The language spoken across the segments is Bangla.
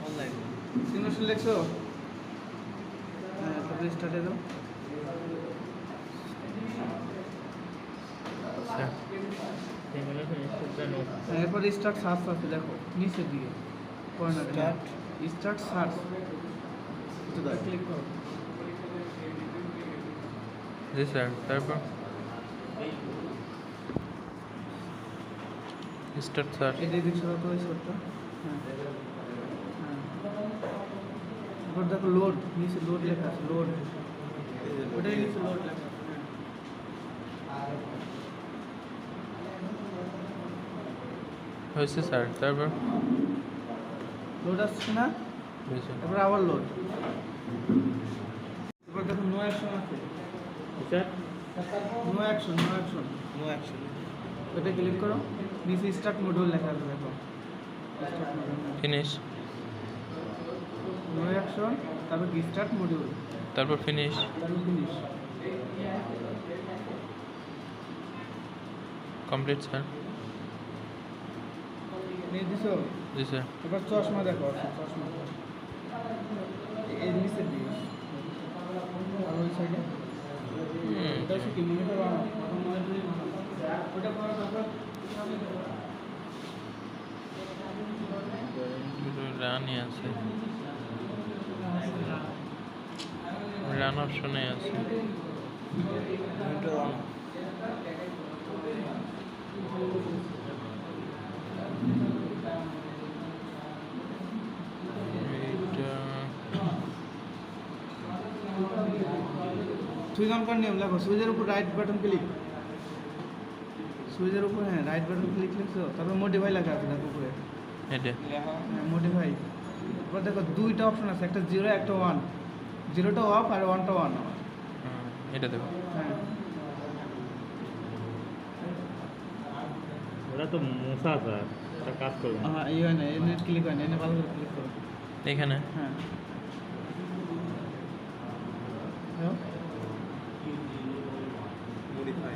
অনলাইন সিমুলেশন লিখছো? হ্যাঁ, তারপরে স্টার্টে দাও। হ্যাঁ, এরপর স্টার্ট সার্চ আছে, দেখো নিচের দিকে কর্নারে স্টার্ট সার্চ, ক্লিক করো। জি স্যার, তারপর স্টার্ট স্যার। এটাই দেখছো তো ওই শটটা? হ্যাঁ হ্যাঁ, এরপর দেখো লোড, নিচে লোড লেখা আছে, লোড, ওটাই নিচে লোড লেখা আছে। হয়েছে স্যার, তারপর লোড আসছে না? এরপর আবার লোড, এরপর দেখো নো অ্যাকশন আছে, no action, no action, no action ওটা ক্লিক করো, নিচে স্টার্ট মডিউল লেখা আছে, দেখো ফিনিশ, নো অ্যাকশন, তারপর স্টার্ট মডিউল, তারপর ফিনিশ, তারপর ফিনিশ। Complete sir. নিয়ে দিছো? জি স্যার। এবার চশমা দেখো, চশমা এই নিচের দিকে আর ওই সাইডে, এটা হচ্ছে কি মনে করো ওটা করার দরকার। রানই আছে, রান অপশনে আছে। সুইচ অন করার নিয়ম লেখো, সুইচের উপর রাইট বাটন ক্লিক, সুইচের উপর হ্যাঁ রাইট বাটন ক্লিক লিখছো, তারপর মডিফাই লেখা আছে দেখো উপরে, এটা হ্যাঁ মডিফাই। এবার দেখো দুইটা অপশন আছে, একটা 0 একটা 1, 0টা অফ আর 1টা অন। এটা দেখো। হ্যাঁ ওরা তো মশা স্যার, ওটা কাজ করবে না। হ্যাঁ এই হয় না, এনে ক্লিক হয় না, এনে ভালো করে ক্লিক করো। এখানে হ্যাঁ মডিফাই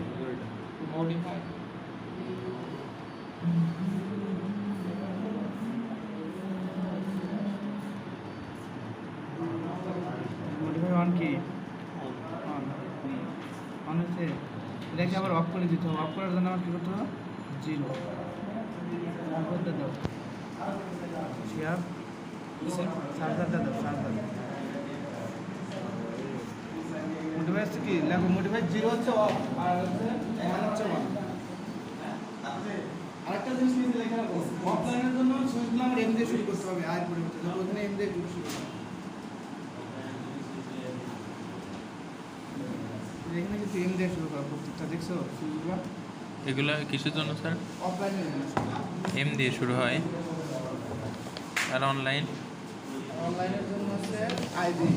মডিফাই, মডিফাই অন কি? অন, অন হচ্ছে, এটাকে আবার অফ করে দিতে হবে। অফ করার জন্য আমার কী করতে হবে? 0 অন করতে দাও, শেয়ার চার্জারটা দাও, চার্জার মডিফাই হচ্ছে কি লেখো, মডিফাই 0 হচ্ছে অফ আর হচ্ছে 1 হচ্ছে অন। আরেকটা জিনিস নিচে লেখা রাখো, অফলাইনের জন্য সুইচগুলো আমার এম দিয়ে শুরু করতে হবে, আর পরিবর্তে যখন ওখানে এম দিয়ে শুরু করতে হবে। এখানে কিন্তু এম দিয়ে শুরু করা প্রত্যেকটা, দেখছো সুইচগুলো? এগুলা কিসের জন্য স্যার? অফলাইনের জন্য, এম দিয়ে শুরু হয়, আর অনলাইন অনলাইনের জন্য হচ্ছে আই দিয়ে।